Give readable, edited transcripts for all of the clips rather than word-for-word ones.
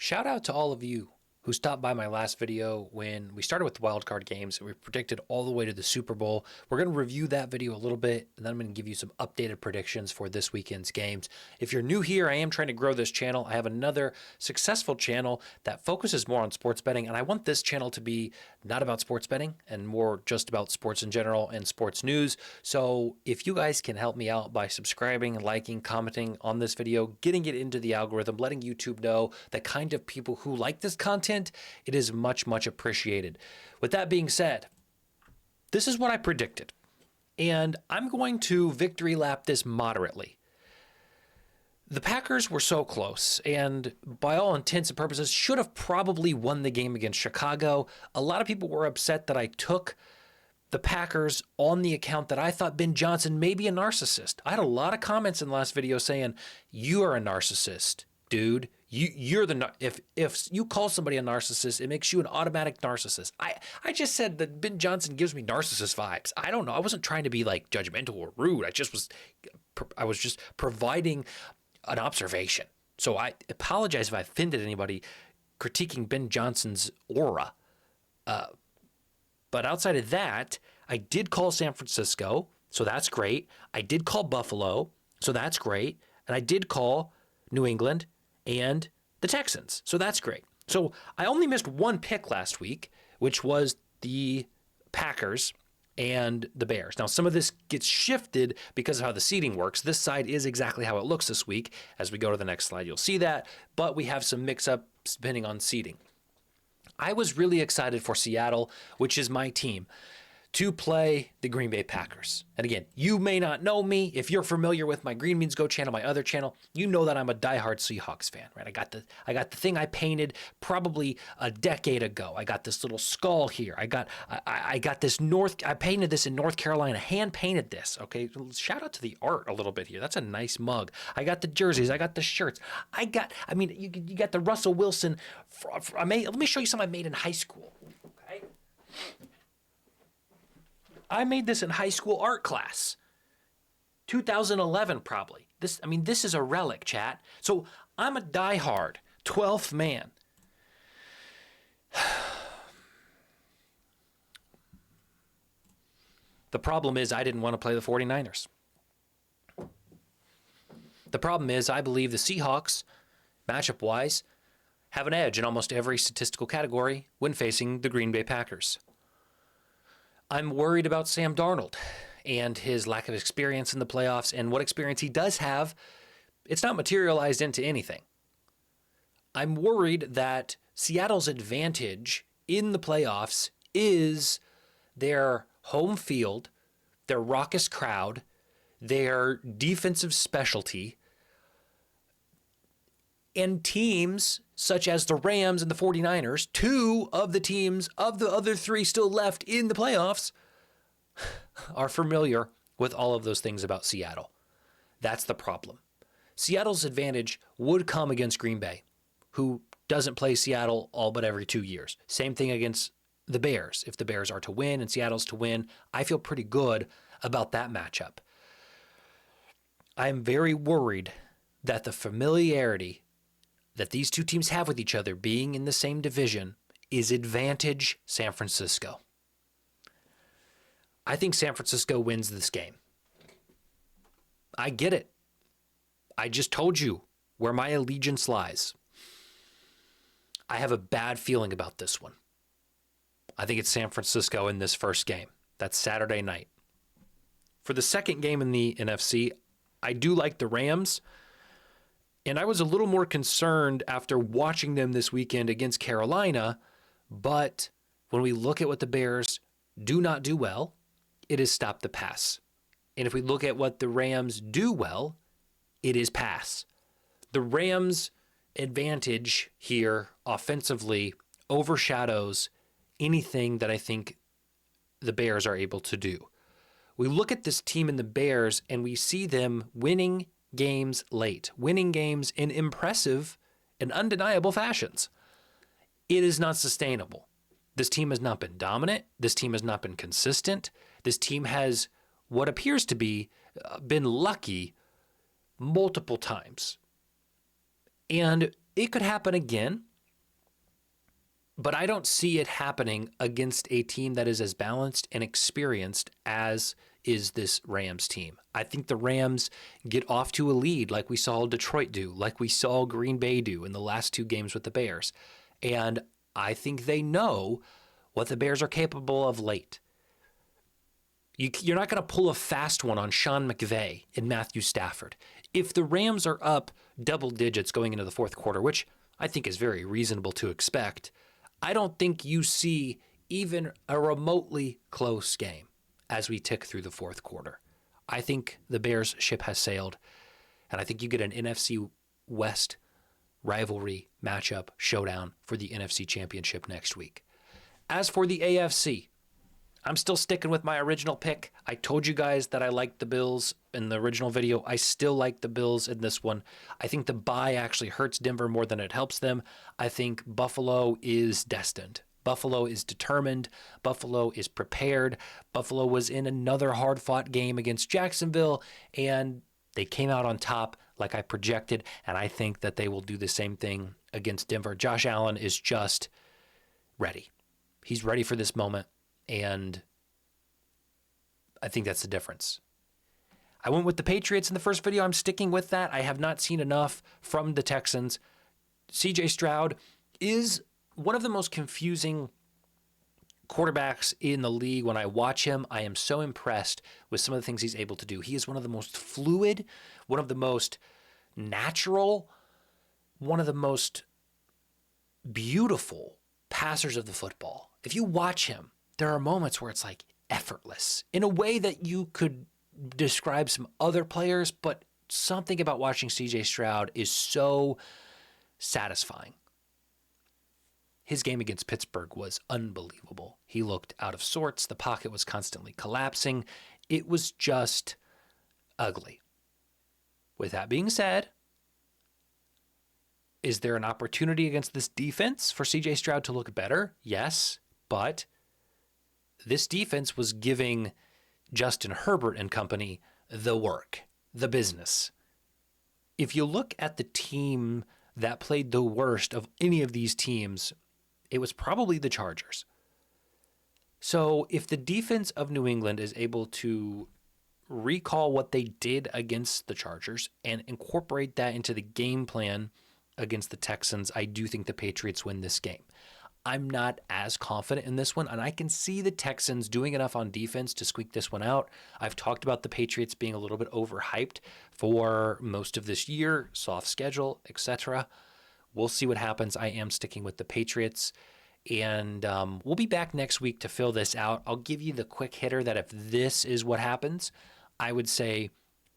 Shout out to all of you who stopped by my last video when we started with the wildcard games and we predicted all the way to the Super Bowl. We're going to review that video a little bit, and then I'm going to give you some updated predictions for this weekend's games. If you're new here, I am trying to grow this channel. I have another successful channel that focuses more on sports betting, and I want this channel to be not about sports betting and more just about sports in general and sports news. So if you guys can help me out by subscribing, liking, commenting on this video, getting it into the algorithm, letting YouTube know the kind of people who like this content, it is much, much appreciated. With that being said, this is what I predicted, and I'm going to victory lap this moderately. The Packers were so close, and by all intents and purposes, should have probably won the game against Chicago. A lot of people were upset that I took the Packers on the account that I thought Ben Johnson may be a narcissist. I had a lot of comments in the last video saying, "You are a narcissist, dude. You're the if you call somebody a narcissist, it makes you an automatic narcissist." I just said that Ben Johnson gives me narcissist vibes. I don't know. I wasn't trying to be like judgmental or rude. I was just providing an observation. So I apologize if I offended anybody critiquing Ben Johnson's aura. But outside of that, I did call San Francisco, so that's great. I did call Buffalo, so that's great. And I did call New England and the Texans, so that's great. So I only missed one pick last week, which was the Packers and the Bears. Now, some of this gets shifted because of how the seating works. This side is exactly how it looks this week. As we go to the next slide, you'll see that, but we have some mix-ups depending on seating. I was really excited for Seattle, which is my team, to play the Green Bay Packers. And again, you may not know me. If you're familiar with my Green Beans Go channel, my other channel, you know that I'm a diehard Seahawks fan, right? I got the thing I painted probably a decade ago. I got this little skull here. I got this I painted this in North Carolina, hand painted this, okay? Shout out to the art a little bit here. That's a nice mug. I got the jerseys, I got the shirts. You got the Russell Wilson. Let me show you something I made in high school, okay? I made this in high school art class, 2011 probably. This is a relic, chat. So I'm a diehard 12th man. The problem is I didn't want to play the 49ers. The problem is I believe the Seahawks, matchup-wise, have an edge in almost every statistical category when facing the Green Bay Packers. I'm worried about Sam Darnold and his lack of experience in the playoffs, and what experience he does have, it's not materialized into anything. I'm worried that Seattle's advantage in the playoffs is their home field, their raucous crowd, their defensive specialty, and teams such as the Rams and the 49ers, two of the teams of the other three still left in the playoffs, are familiar with all of those things about Seattle. That's the problem. Seattle's advantage would come against Green Bay, who doesn't play Seattle all but every 2 years. Same thing against the Bears. If the Bears are to win and Seattle's to win, I feel pretty good about that matchup. I'm very worried that the familiarity that these two teams have with each other being in the same division is advantage San Francisco. I think San Francisco wins this game. I get it. I just told you where my allegiance lies. I have a bad feeling about this one. I think it's San Francisco in this first game. That's Saturday night. For the second game in the NFC, I do like the Rams. And I was a little more concerned after watching them this weekend against Carolina. But when we look at what the Bears do not do well, it is stop the pass. And if we look at what the Rams do well, it is pass. The Rams' advantage here offensively overshadows anything that I think the Bears are able to do. We look at this team in the Bears and we see them winning games late, winning games in impressive and undeniable fashions. It is not sustainable. This team has not been dominant. This team has not been consistent. This team has what appears to be been lucky multiple times. And it could happen again But I don't see it happening against a team that is as balanced and experienced as is this Rams team. I think the Rams get off to a lead like we saw Detroit do, like we saw Green Bay do in the last 2 games with the Bears. And I think they know what the Bears are capable of late. You're not going to pull a fast one on Sean McVay and Matthew Stafford. If the Rams are up double digits going into the fourth quarter, which I think is very reasonable to expect, I don't think you see even a remotely close game as we tick through the fourth quarter. I think the Bears' ship has sailed, and I think you get an NFC West rivalry matchup showdown for the NFC Championship next week. As for the AFC, I'm still sticking with my original pick. I told you guys that I liked the Bills in the original video. I still like the Bills in this one. I think the bye actually hurts Denver more than it helps them. I think Buffalo is destined. Buffalo is determined. Buffalo is prepared. Buffalo was in another hard-fought game against Jacksonville, and they came out on top like I projected, and I think that they will do the same thing against Denver. Josh Allen is just ready. He's ready for this moment. And I think that's the difference. I went with the Patriots in the first video. I'm sticking with that. I have not seen enough from the Texans. CJ Stroud is one of the most confusing quarterbacks in the league. When I watch him, I am so impressed with some of the things he's able to do. He is one of the most fluid, one of the most natural, one of the most beautiful passers of the football. If you watch him, there are moments where it's like effortless in a way that you could describe some other players, but something about watching CJ Stroud is so satisfying. His game against Pittsburgh was unbelievable. He looked out of sorts. The pocket was constantly collapsing. It was just ugly. With that being said, is there an opportunity against this defense for CJ Stroud to look better? Yes, but this defense was giving Justin Herbert and company the work, the business. If you look at the team that played the worst of any of these teams, it was probably the Chargers. So if the defense of New England is able to recall what they did against the Chargers and incorporate that into the game plan against the Texans, I do think the Patriots win this game. I'm not as confident in this one, and I can see the Texans doing enough on defense to squeak this one out. I've talked about the Patriots being a little bit overhyped for most of this year, soft schedule, etc. We'll see what happens. I am sticking with the Patriots, and we'll be back next week to fill this out. I'll give you the quick hitter that if this is what happens, I would say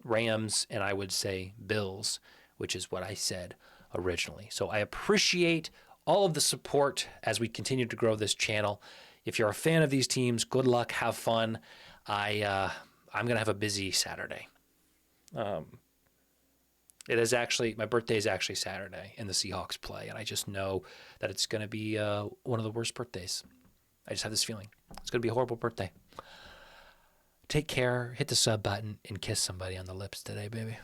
Rams and I would say Bills, which is what I said originally. So I appreciate all of the support as we continue to grow this channel. If you're a fan of these teams, good luck, have fun. I'm going to have a busy Saturday. It is actually, my birthday is actually Saturday and the Seahawks play, and I just know that it's going to be one of the worst birthdays. I just have this feeling. It's going to be a horrible birthday. Take care, hit the sub button, and kiss somebody on the lips today, baby.